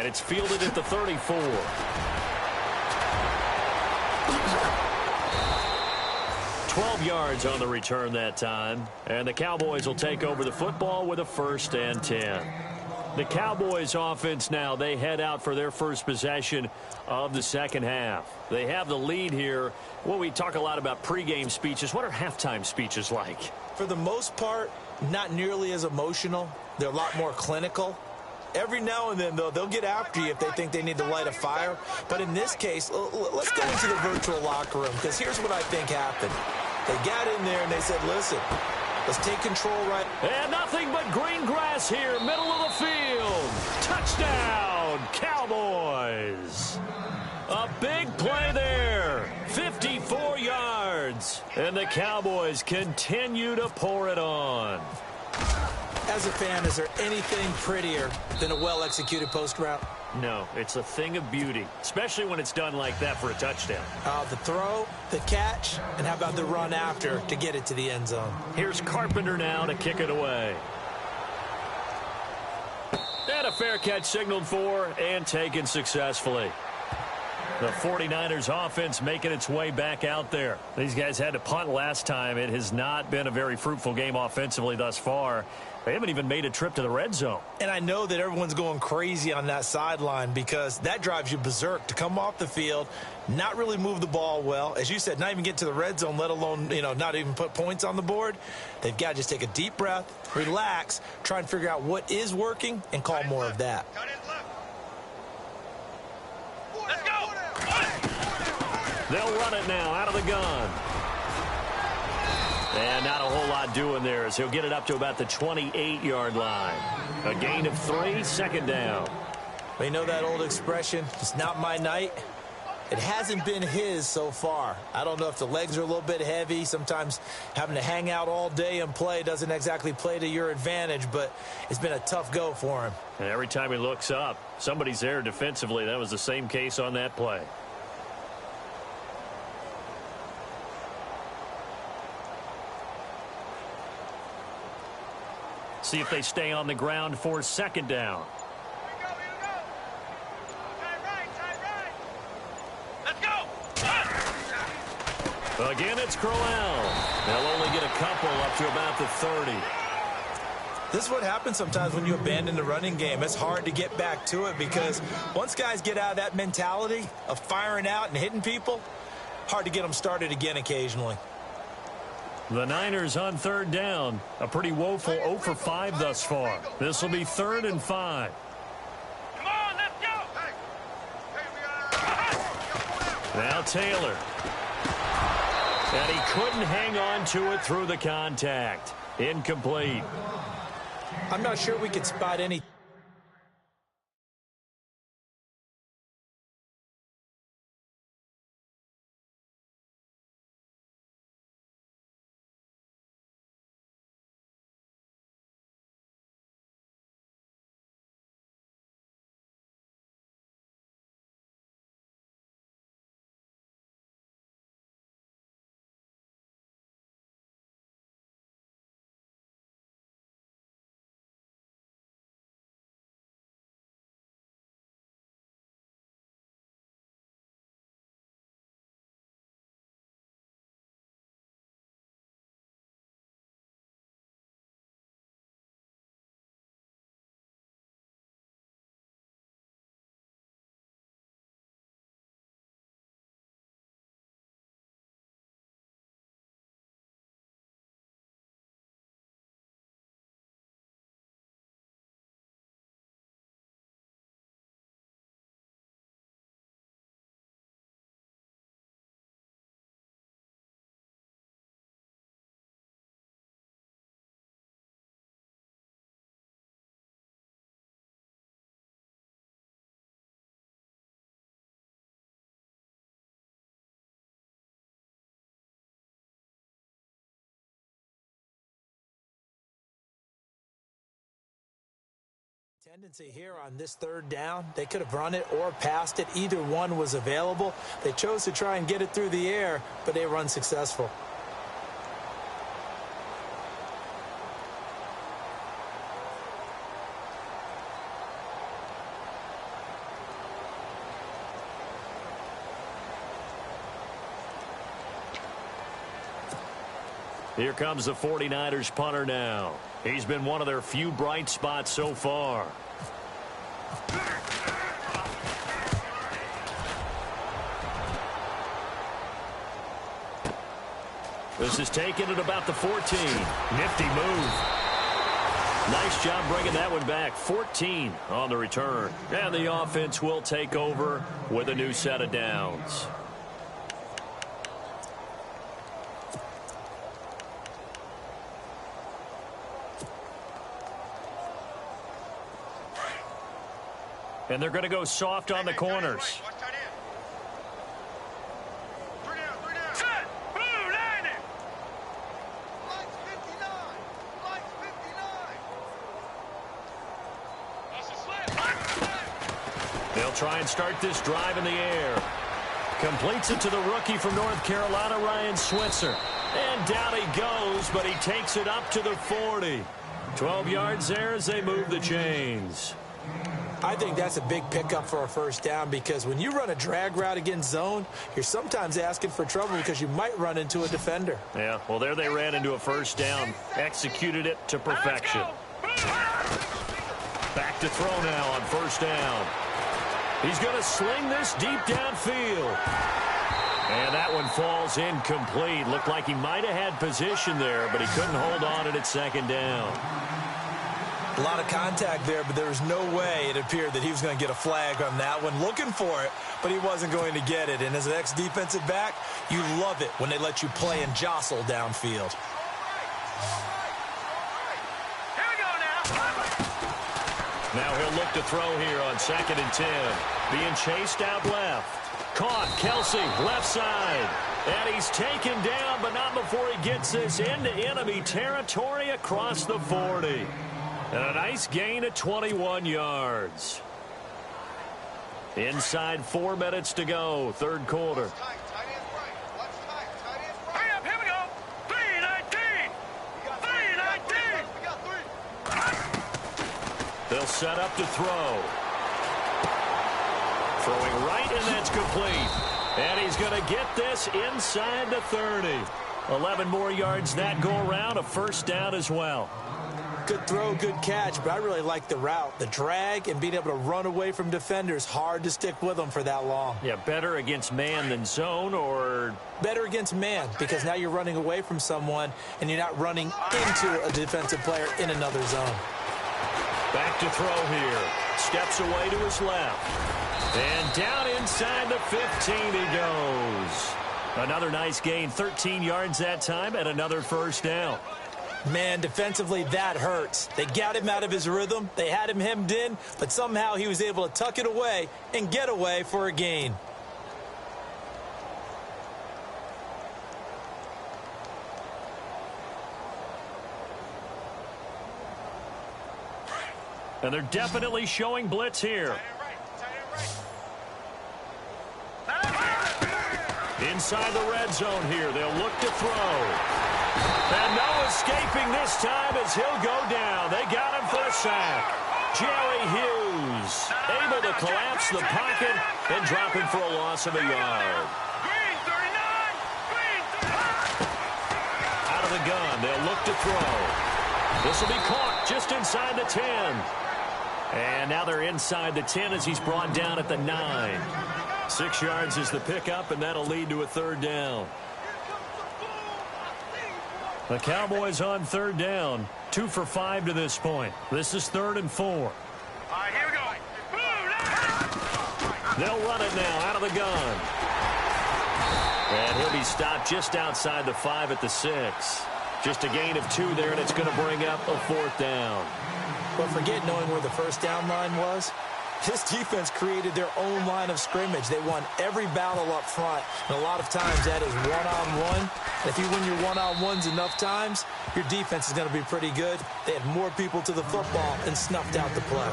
And it's fielded at the 34. 12 yards on the return that time. And the Cowboys will take over the football with a 1st and 10. The Cowboys offense now, they head out for their first possession of the second half. They have the lead here. Well, we talk a lot about pregame speeches. What are halftime speeches like? For the most part, not nearly as emotional. They're a lot more clinical. Every now and then, though, they'll get after you if they think they need to light a fire. But in this case, let's go into the virtual locker room, because here's what I think happened. They got in there and they said, listen, let's take control right. And nothing but green grass here, middle of the field. Touchdown, Cowboys. A big play there, 54 yards. And the Cowboys continue to pour it on. As a fan, is there anything prettier than a well-executed post route? No, it's a thing of beauty, especially when it's done like that for a touchdown. The throw, the catch, and how about the run after to get it to the end zone? Here's Carpenter now to kick it away. And a fair catch signaled for and taken successfully. The 49ers offense making its way back out there. These guys had to punt last time. It has not been a very fruitful game offensively thus far. They haven't even made a trip to the red zone. And I know that everyone's going crazy on that sideline because that drives you berserk to come off the field, not really move the ball well. As you said, not even get to the red zone, let alone, not even put points on the board. They've got to just take a deep breath, relax, try and figure out what is working and call more of that. Let's go! They'll run it now out of the gun. And not a whole lot doing there as he'll get it up to about the 28-yard line. A gain of 3, 2nd down. Well, you know that old expression, it's not my night. It hasn't been his so far. I don't know if the legs are a little bit heavy. Sometimes having to hang out all day and play doesn't exactly play to your advantage, but it's been a tough go for him. And every time he looks up, somebody's there defensively. That was the same case on that play. See if they stay on the ground for 2nd down. Again, it's Crowell. They'll only get a couple up to about the 30. This is what happens sometimes when you abandon the running game. It's hard to get back to it because once guys get out of that mentality of firing out and hitting people, hard to get them started again occasionally. The Niners on 3rd down. A pretty woeful 0 for 5 thus far. This will be 3rd and 5. Come on, let's go! Now Taylor. And he couldn't hang on to it through the contact. Incomplete. I'm not sure we could spot any. Tendency here on this 3rd down, they could have run it or passed it. Either one was available. They chose to try and get it through the air, but they were unsuccessful. Here comes the 49ers punter now. He's been one of their few bright spots so far. This is taken at about the 14. Nifty move. Nice job bringing that one back. 14 on the return. And the offense will take over with a new set of downs. And they're going to go soft on the corners. They'll try and start this drive in the air. Completes it to the rookie from North Carolina, Ryan Switzer. And down he goes, but he takes it up to the 40. 12 yards there as they move the chains. I think that's a big pickup for a first down because when you run a drag route against zone, you're sometimes asking for trouble because you might run into a defender. Yeah, well, there they ran into a first down. Executed it to perfection. Back to throw now on first down. He's going to sling this deep downfield. And that one falls incomplete. Looked like he might have had position there, but he couldn't hold on at second down. A lot of contact there, but there was no way it appeared that he was going to get a flag on that one. Looking for it, but he wasn't going to get it. And as an ex-defensive back, you love it when they let you play and jostle downfield. Here we go now. Now he'll look to throw here on 2nd and 10. Being chased out left. Caught. Kelsey, left side. And he's taken down, but not before he gets this into enemy territory across the 40. And a nice gain of 21 yards. Inside 4 minutes to go, third quarter. Hurry up, here we go. 3-19. 3-19. They'll set up to throw. Throwing right, and that's complete. And he's going to get this inside the 30. 11 more yards that go around, a first down as well. Good throw, good catch, but I really like the route. The drag and being able to run away from defenders, hard to stick with them for that long. Yeah, better against man than zone, or? Better against man, because now you're running away from someone and you're not running into a defensive player in another zone. Back to throw here. Steps away to his left. And down inside the 15 he goes. Another nice gain, 13 yards that time, and another first down. Man, defensively, that hurts. They got him out of his rhythm. They had him hemmed in, but somehow he was able to tuck it away and get away for a gain. And they're definitely showing blitz here. Inside the red zone here, they'll look to throw. And no escaping this time as he'll go down. They got him for a sack. Jerry Hughes able to collapse the pocket and drop him for a loss of a yard. Green 39. Green 39. Out of the gun, they'll look to throw. This will be caught just inside the 10. And now they're inside the 10 as he's brought down at the 9. 6 yards is the pickup, and that'll lead to a third down. The Cowboys on third down, 2 for 5 to this point. This is 3rd and 4. All right, here we go. They'll run it now out of the gun. And he'll be stopped just outside the 5 at the 6. Just a gain of 2 there, and it's going to bring up a 4th down. But forget knowing where the first down line was. This defense created their own line of scrimmage. They won every battle up front, and a lot of times that is one-on-one. And if you win your one-on-ones enough times, your defense is going to be pretty good. They had more people to the football and snuffed out the play.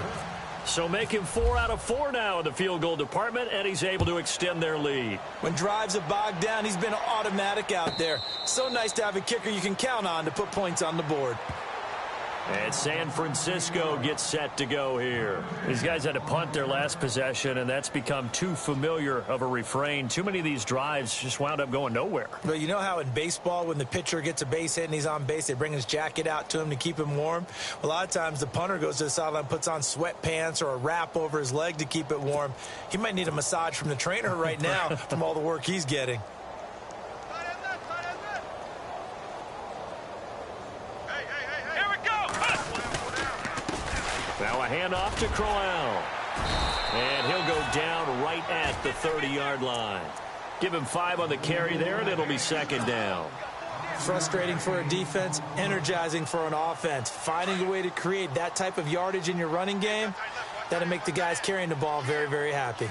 So make him 4 out of 4 now in the field goal department, and he's able to extend their lead. When drives are bogged down, he's been automatic out there. So nice to have a kicker you can count on to put points on the board. And San Francisco gets set to go here. These guys had to punt their last possession, and that's become too familiar of a refrain. Too many of these drives just wound up going nowhere. But you know how in baseball, when the pitcher gets a base hit and he's on base, they bring his jacket out to him to keep him warm? A lot of times the punter goes to the sideline, puts on sweatpants or a wrap over his leg to keep it warm. He might need a massage from the trainer right now from all the work he's getting. Now a handoff to Crowell. And he'll go down right at the 30-yard line. Give him 5 on the carry there, and it'll be second down. Frustrating for a defense, energizing for an offense. Finding a way to create that type of yardage in your running game, that'll make the guys carrying the ball very, very happy.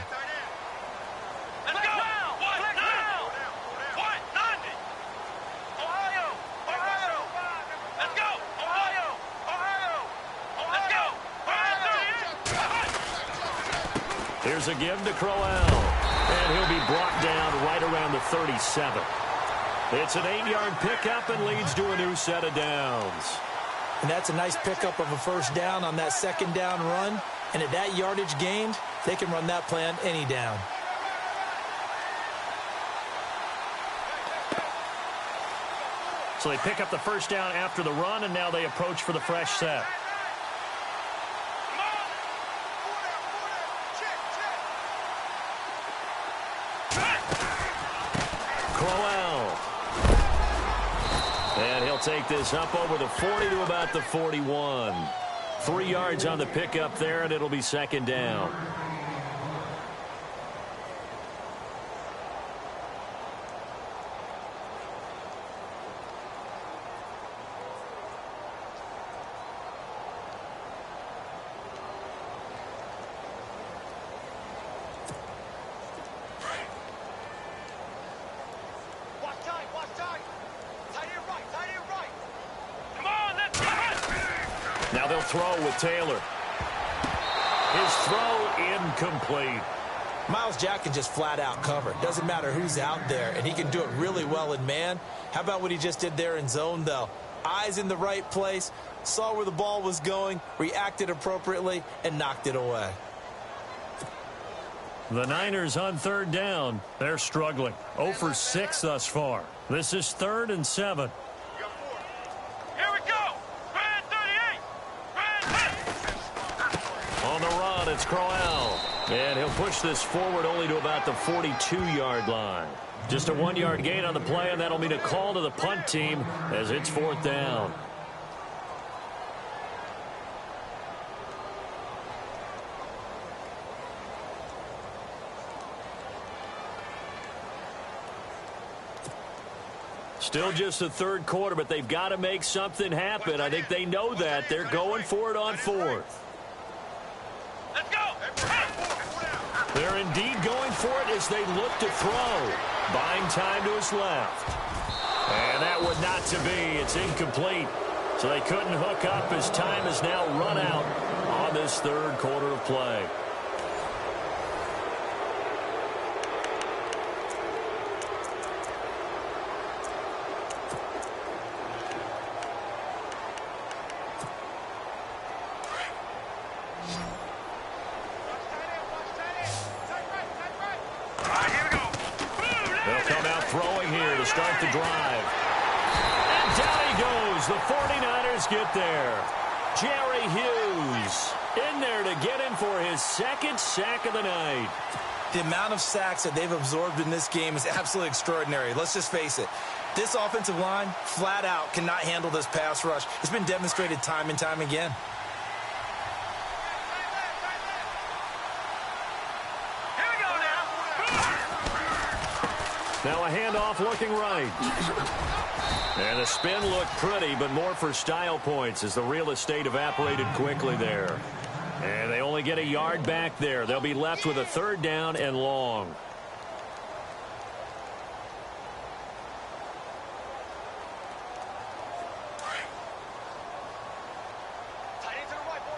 Here's a give to Crowell, and he'll be brought down right around the 37. It's an 8-yard pickup and leads to a new set of downs. And that's a nice pickup of a first down on that second down run. And at that yardage gained, they can run that play on any down. So they pick up the first down after the run, and now they approach for the fresh set. Crowell. And he'll take this up over the 40 to about the 41. 3 yards on the pickup there, and it'll be second down. Now they'll throw with Taylor. His throw incomplete. Myles Jack can just flat out cover. Doesn't matter who's out there, and he can do it really well in man. How about what he just did there in zone, though? Eyes in the right place, saw where the ball was going, reacted appropriately, and knocked it away. The Niners on third down. They're struggling. 0 for 6 thus far. This is 3rd and 7. On the run, it's Crowell. And he'll push this forward only to about the 42-yard line. Just a 1-yard gain on the play, and that'll mean a call to the punt team as it's 4th down. Still just the 3rd quarter, but they've got to make something happen. I think they know that. They're going for it on 4th. Let's go! They're indeed going for it as they look to throw. Buying time to his left. And that would not to be. It's incomplete. So they couldn't hook up as time has now run out on this 3rd quarter of play. Start the drive. And down he goes. The 49ers get there. Jerry Hughes in there to get him for his 2nd sack of the night. The amount of sacks that they've absorbed in this game is absolutely extraordinary. Let's just face it. This offensive line, flat out, cannot handle this pass rush. It's been demonstrated time and time again. Now a handoff looking right. And the spin looked pretty, but more for style points as the real estate evaporated quickly there. And they only get a yard back there. They'll be left with a 3rd down and long.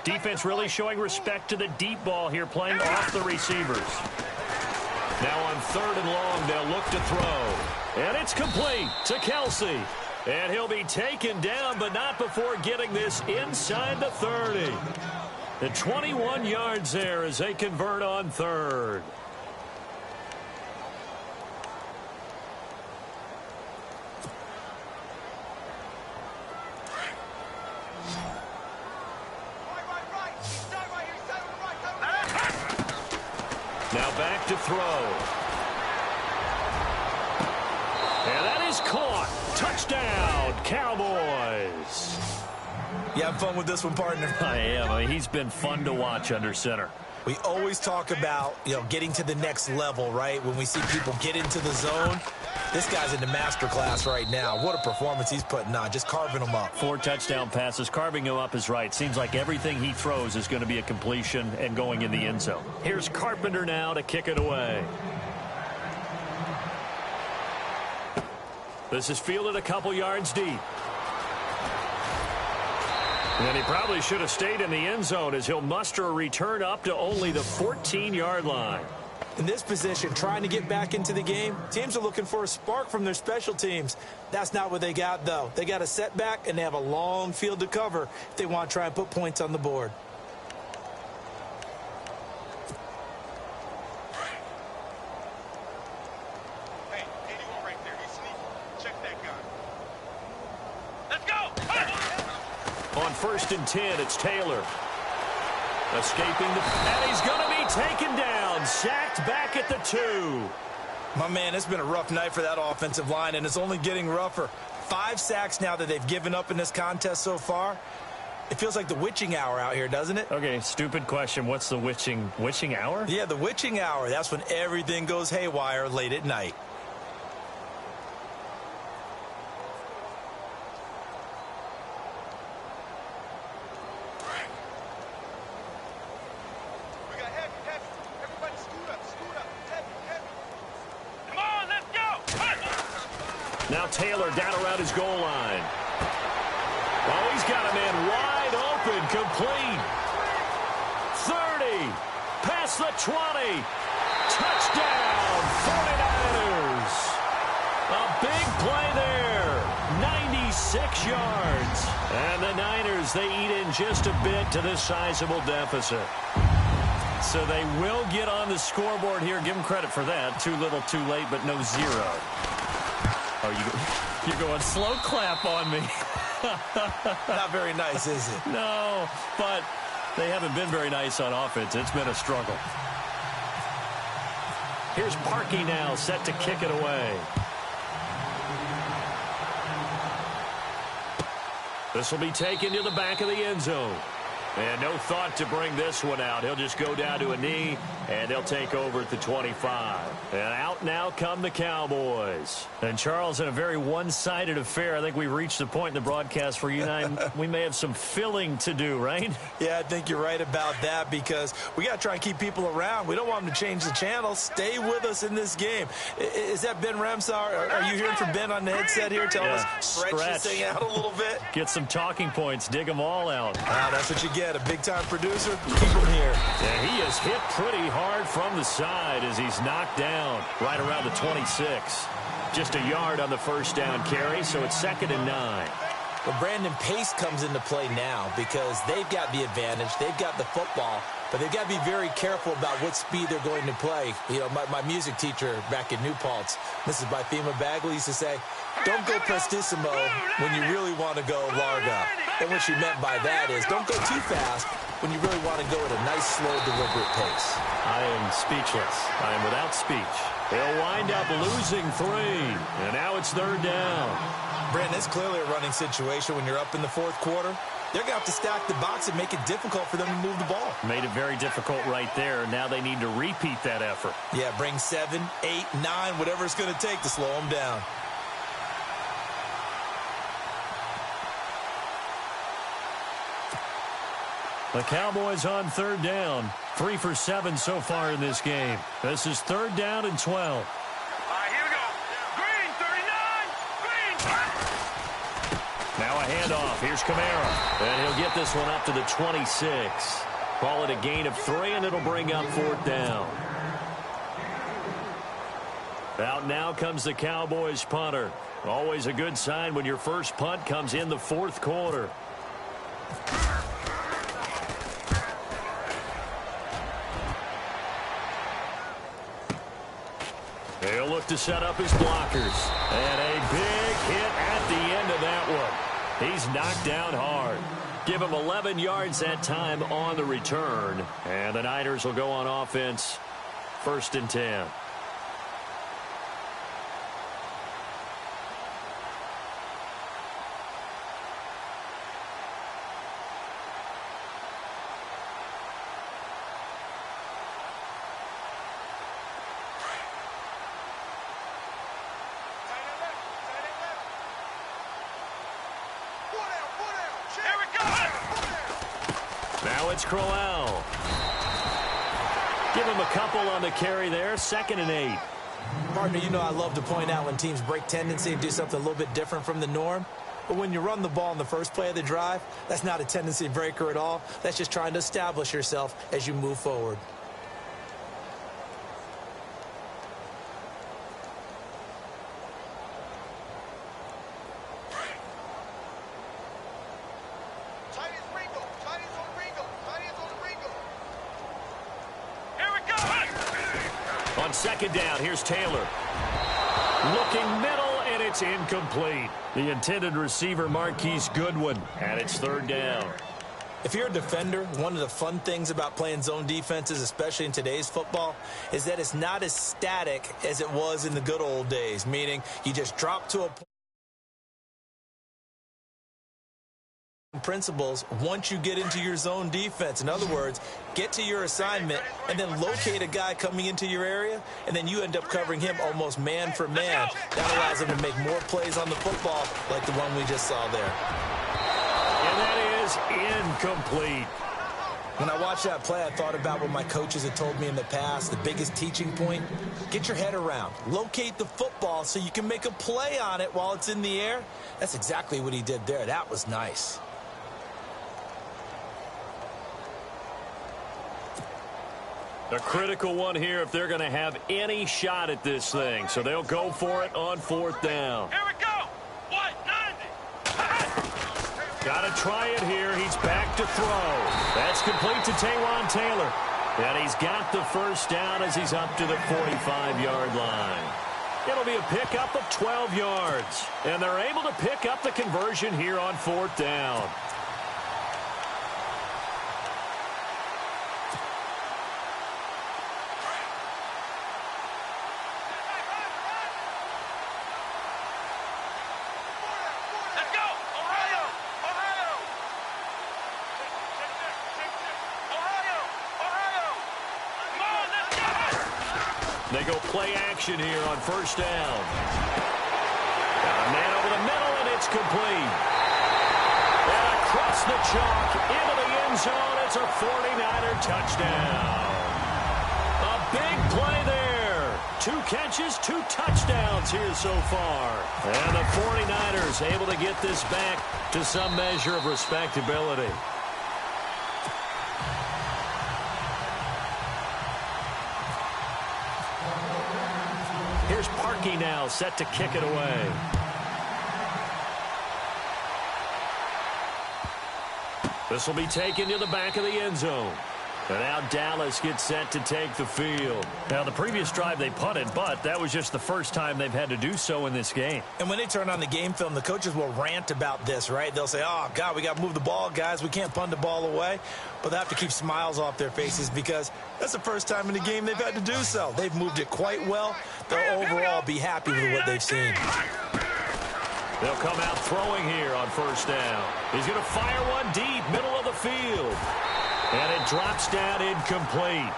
Defense really showing respect to the deep ball here, playing off the receivers. Now on 3rd and long, they'll look to throw. And it's complete to Kelsey. And he'll be taken down, but not before getting this inside the 30. The 21 yards there as they convert on third. Now back to throw. And that is caught. Touchdown, Cowboys. You have fun with this one, partner? I am. I mean, he's been fun to watch under center. We always talk about, getting to the next level, right? When we see people get into the zone, this guy's in the master class right now. What a performance he's putting on, just carving them up. 4 touchdown passes. Carving him up is right. Seems like everything he throws is going to be a completion and going in the end zone. Here's Carpenter now to kick it away. This is fielded a couple yards deep. And he probably should have stayed in the end zone as he'll muster a return up to only the 14-yard line. In this position, trying to get back into the game, teams are looking for a spark from their special teams. That's not what they got, though. They got a setback, and they have a long field to cover if they want to try and put points on the board. Hey, anyone right there, he's sneaking. Check that gun. Let's go! On 1st and 10, it's Taylor. Escaping and he's going to be taken down. Sacked back at the 2. My man, it's been a rough night for that offensive line, and it's only getting rougher. 5 sacks now that they've given up in this contest so far. It feels like the witching hour out here, doesn't it? Okay, stupid question. What's the witching hour? Yeah, the witching hour. That's when everything goes haywire late at night. Now Taylor down around his goal line. Oh, he's got a man wide open, complete. 30, past the 20. Touchdown, 49ers. A big play there, 96 yards. And the Niners, they eat in just a bit to this sizable deficit. So they will get on the scoreboard here. Give them credit for that. Too little, too late, but no zero. Oh, you're going slow clap on me. Not very nice, is it? No, but they haven't been very nice on offense. It's been a struggle. Here's Parkey now, set to kick it away. This will be taken to the back of the end zone. And no thought to bring this one out. He'll just go down to a knee, and they'll take over at the 25. And out now come the Cowboys. And, Charles, in a very one-sided affair, I think we've reached the point in the broadcast where you and I, we may have some filling to do, right? Yeah, I think you're right about that because we got to try and keep people around. We don't want them to change the channel. Stay with us in this game. Is that Ben Ramsar? Are you hearing from Ben on the headset here? Tell us stretch this thing out a little bit. Get some talking points. Dig them all out. That's what you get. A big-time producer, keep him here. Yeah, he is hit pretty hard from the side as he's knocked down right around the 26. Just a yard on the first down carry, so it's 2nd and 9. Well, Brandon, pace comes into play now because they've got the advantage. They've got the football, but they've got to be very careful about what speed they're going to play. You know, my music teacher back in New Paltz, Mrs. Bythema Bagley, used to say, don't go prestissimo when you really want to go largo. And what she meant by that is don't go too fast when you really want to go at a nice, slow, deliberate pace. I am speechless. I am without speech. They'll wind up losing 3, and now it's 3rd down. Brandon, it's clearly a running situation when you're up in the 4th quarter. They're going to have to stack the box and make it difficult for them to move the ball. Made it very difficult right there. Now they need to repeat that effort. Yeah, bring 7, 8, 9, whatever it's going to take to slow them down. The Cowboys on 3rd down. 3 for 7 so far in this game. This is 3rd down and 12. All right, here we go. Green, 39. Green. Now a handoff. Here's Kamara. And he'll get this one up to the 26. Call it a gain of 3, and it'll bring up 4th down. Out now comes the Cowboys punter. Always a good sign when your first punt comes in the fourth quarter. He'll look to set up his blockers. And a big hit at the end of that one. He's knocked down hard. Give him 11 yards that time on the return. And the Niners will go on offense. 1st and 10. Now it's Crowell. Give him a couple on the carry there. 2nd and 8. Partner, you know I love to point out when teams break tendency and do something a little bit different from the norm. But when you run the ball in the first play of the drive, that's not a tendency breaker at all. That's just trying to establish yourself as you move forward. On 2nd down, here's Taylor. Looking middle, and it's incomplete. The intended receiver, Marquise Goodwin, and it's 3rd down. If you're a defender, one of the fun things about playing zone defenses, especially in today's football, is that it's not as static as it was in the good old days, meaning you just drop to a point. Principles once you get into your zone defense. In other words, get to your assignment and then locate a guy coming into your area, and then you end up covering him almost man for man. That allows him to make more plays on the football like the one we just saw there. And that is incomplete. When I watched that play, I thought about what my coaches had told me in the past. The biggest teaching point, get your head around. Locate the football so you can make a play on it while it's in the air. That's exactly what he did there. That was nice. A critical one here if they're going to have any shot at this thing. So they'll go for it on 4th down. Here we go. 190. Got to try it here. He's back to throw. That's complete to Taywan Taylor. And he's got the 1st down as he's up to the 45-yard line. It'll be a pickup of 12 yards. And they're able to pick up the conversion here on 4th down. They go play action here on 1st down. Got a man over the middle, and it's complete. And across the chalk into the end zone. It's a 49er touchdown. A big play there. 2 catches, 2 touchdowns here so far. And the 49ers able to get this back to some measure of respectability. Here's Parkey now, set to kick it away. This will be taken to the back of the end zone. And now Dallas gets set to take the field. Now, the previous drive they punted, but that was just the first time they've had to do so in this game. And when they turn on the game film, the coaches will rant about this, right? They'll say, oh, God, we got to move the ball, guys. We can't punt the ball away. But they have to keep smiles off their faces because that's the first time in the game they've had to do so. They've moved it quite well. They'll overall be happy with what they've seen. They'll come out throwing here on 1st down. He's going to fire one deep, middle of the field. And it drops down incomplete.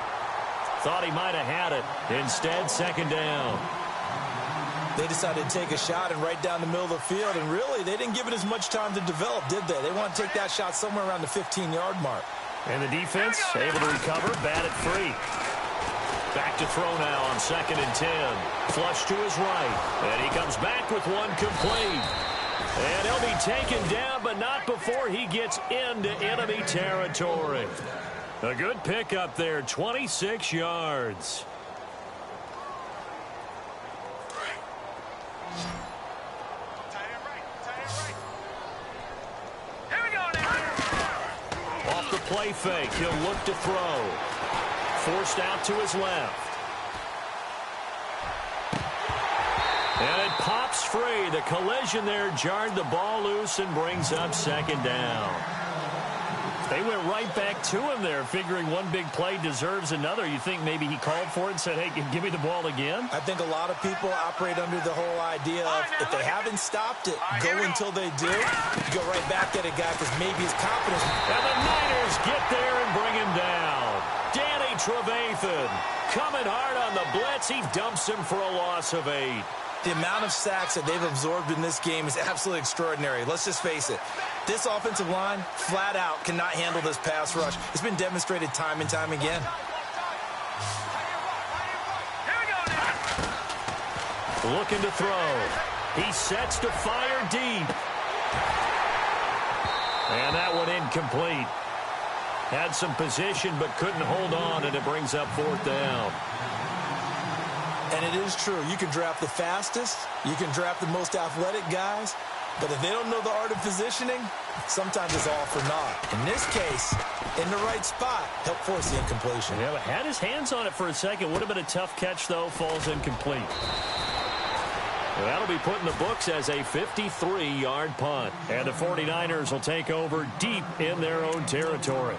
Thought he might have had it. Instead, 2nd down. They decided to take a shot and right down the middle of the field. And really, they didn't give it as much time to develop, did they? They want to take that shot somewhere around the 15-yard mark. And the defense able to recover, bat it free. Back to throw now on 2nd and 10. Flush to his right. And he comes back with one complete. And he'll be taken down, but not before he gets into enemy territory. A good pickup there, 26 yards. play fake. He'll look to throw. Forced out to his left. And it pops free. The collision there jarred the ball loose and brings up second down. They went right back to him there, figuring one big play deserves another. You think maybe he called for it and said, hey, give me the ball again? I think a lot of people operate under the whole idea of if they haven't stopped it, go until they do. You go right back at a guy because maybe his confidence. And the Niners get there and bring him down. Danny Trevathan coming hard on the blitz. He dumps him for a loss of 8. The amount of sacks that they've absorbed in this game is absolutely extraordinary. Let's just face it. This offensive line, flat out, cannot handle this pass rush. It's been demonstrated time and time again. Looking to throw. He sets to fire deep. And that one incomplete. Had some position but couldn't hold on, and it brings up 4th down. And it is true. You can draft the fastest. You can draft the most athletic guys. But if they don't know the art of positioning, sometimes it's all for naught. In this case, in the right spot, help force the incompletion. Yeah, but had his hands on it for a second. Would have been a tough catch, though. Falls incomplete. Well, that'll be put in the books as a 53-yard punt. And the 49ers will take over deep in their own territory.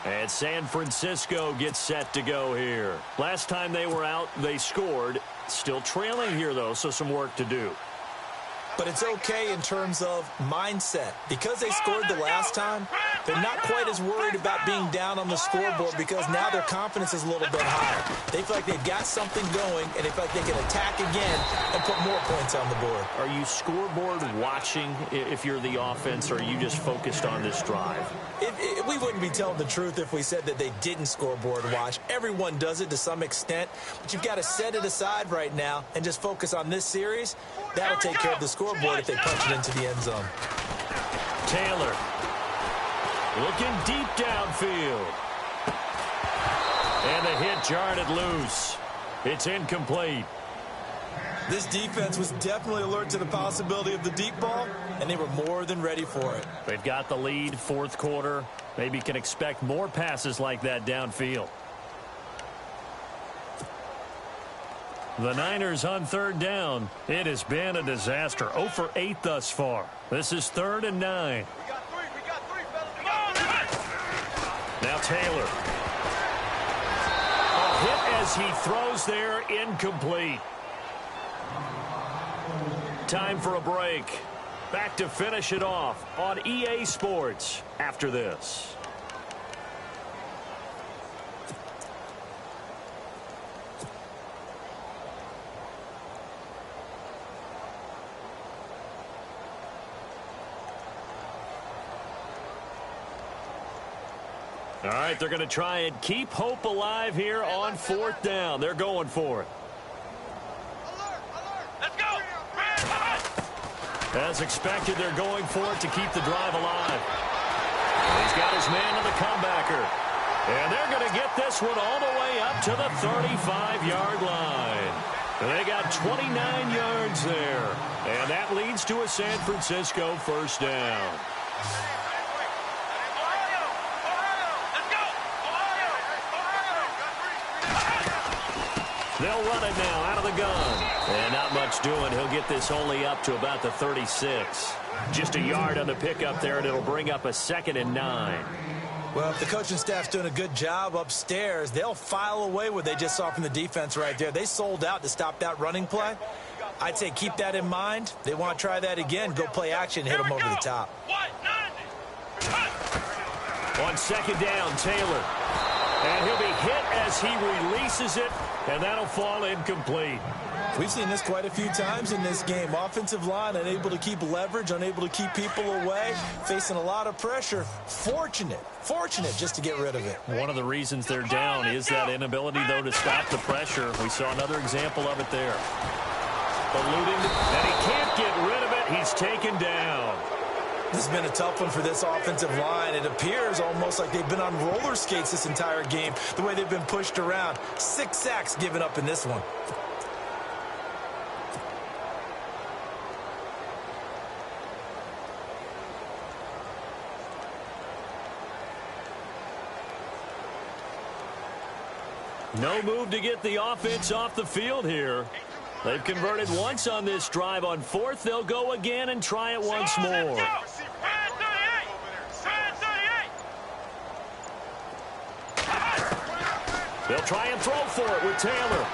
And San Francisco gets set to go here. Last time they were out, they scored. Still trailing here, though, so some work to do. But it's okay in terms of mindset. Because they scored the last time, they're not quite as worried about being down on the scoreboard because now their confidence is a little bit higher. They feel like they've got something going, and they feel like they can attack again and put more points on the board. Are you scoreboard watching if you're the offense, or are you just focused on this drive? We wouldn't be telling the truth if we said that they didn't scoreboard watch. Everyone does it to some extent, but you've got to set it aside right now and just focus on this series. That'll take care of the scoreboard if they punch it into the end zone. Taylor looking deep downfield. And the hit jarred it loose. It's incomplete. This defense was definitely alert to the possibility of the deep ball, and they were more than ready for it. They've got the lead, 4th quarter. Maybe can expect more passes like that downfield. The Niners on 3rd down. It has been a disaster. 0 for 8 thus far. This is 3rd and 9. We got three, fellas. Now Taylor. A hit as he throws there, incomplete. Time for a break. Back to finish it off on EA Sports after this. All right, they're going to try and keep hope alive here on 4th down. They're going for it. Let's go. As expected, they're going for it to keep the drive alive. He's got his man to the comebacker. And they're going to get this one all the way up to the 35-yard line. They got 29 yards there. And that leads to a San Francisco 1st down. They'll run it now out of the gun. And not much doing. He'll get this only up to about the 36. Just a yard on the pickup there, and it'll bring up a 2nd and 9. Well, if the coaching staff's doing a good job upstairs, they'll file away what they just saw from the defense right there. They sold out to stop that running play. I'd say keep that in mind. They want to try that again. Go play action and hit them over the top. On 2nd down, Taylor. And he'll be hit as he releases it, and that'll fall incomplete. We've seen this quite a few times in this game. Offensive line unable to keep leverage, unable to keep people away, facing a lot of pressure. Fortunate just to get rid of it. One of the reasons they're down is that inability, though, to stop the pressure. We saw another example of it there. Eluding, and he can't get rid of it. He's taken down. This has been a tough one for this offensive line. It appears almost like they've been on roller skates this entire game, the way they've been pushed around. 6 sacks given up in this one. No move to get the offense off the field here. They've converted once on this drive. On fourth, they'll go again and try it once more. They'll try and throw for it with Taylor.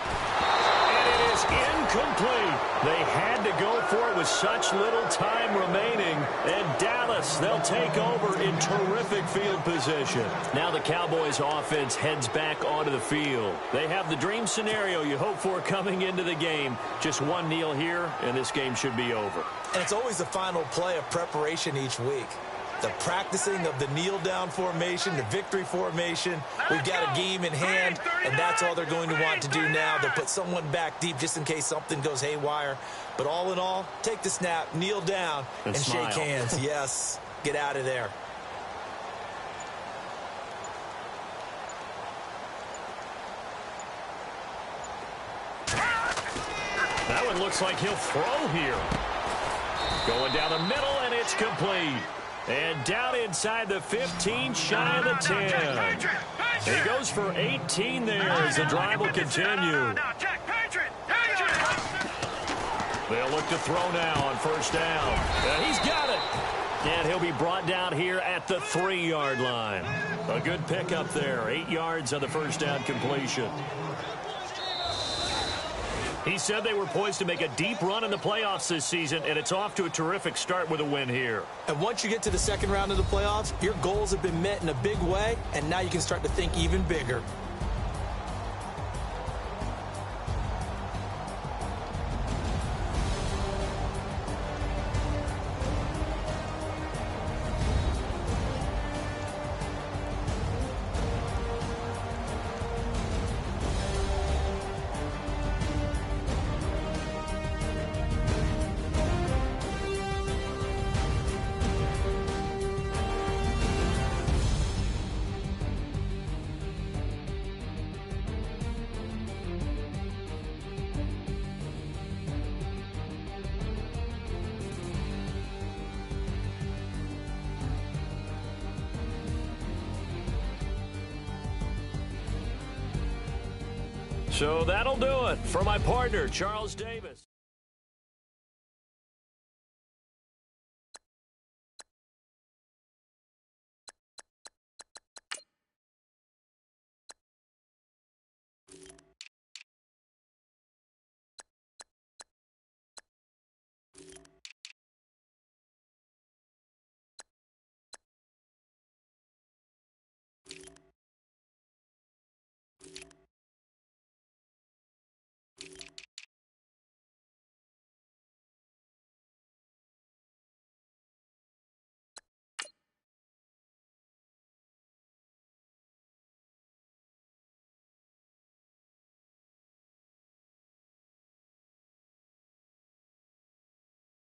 And it is incomplete. They had to go for it with such little time remaining. And Dallas, they'll take over in terrific field position. Now the Cowboys offense heads back onto the field. They have the dream scenario you hope for coming into the game. Just one kneel here, and this game should be over. And it's always the final play of preparation each week. The practicing of the kneel-down formation, the victory formation. We've got a game in hand, and that's all they're going to want to do now. They'll put someone back deep just in case something goes haywire. But all in all, take the snap, kneel down, and shake hands. Yes, get out of there. That one looks like he'll throw here. Going down the middle, and it's complete. And down inside the 15, shy of the 10. He goes for 18 there as the drive will continue. They'll look to throw now on first down. And he's got it. And he'll be brought down here at the 3-yard line. A good pickup there. 8 yards on the first down completion. He said they were poised to make a deep run in the playoffs this season, and it's off to a terrific start with a win here. And once you get to the second round of the playoffs, your goals have been met in a big way, and now you can start to think even bigger. So that'll do it for my partner, Charles Davis.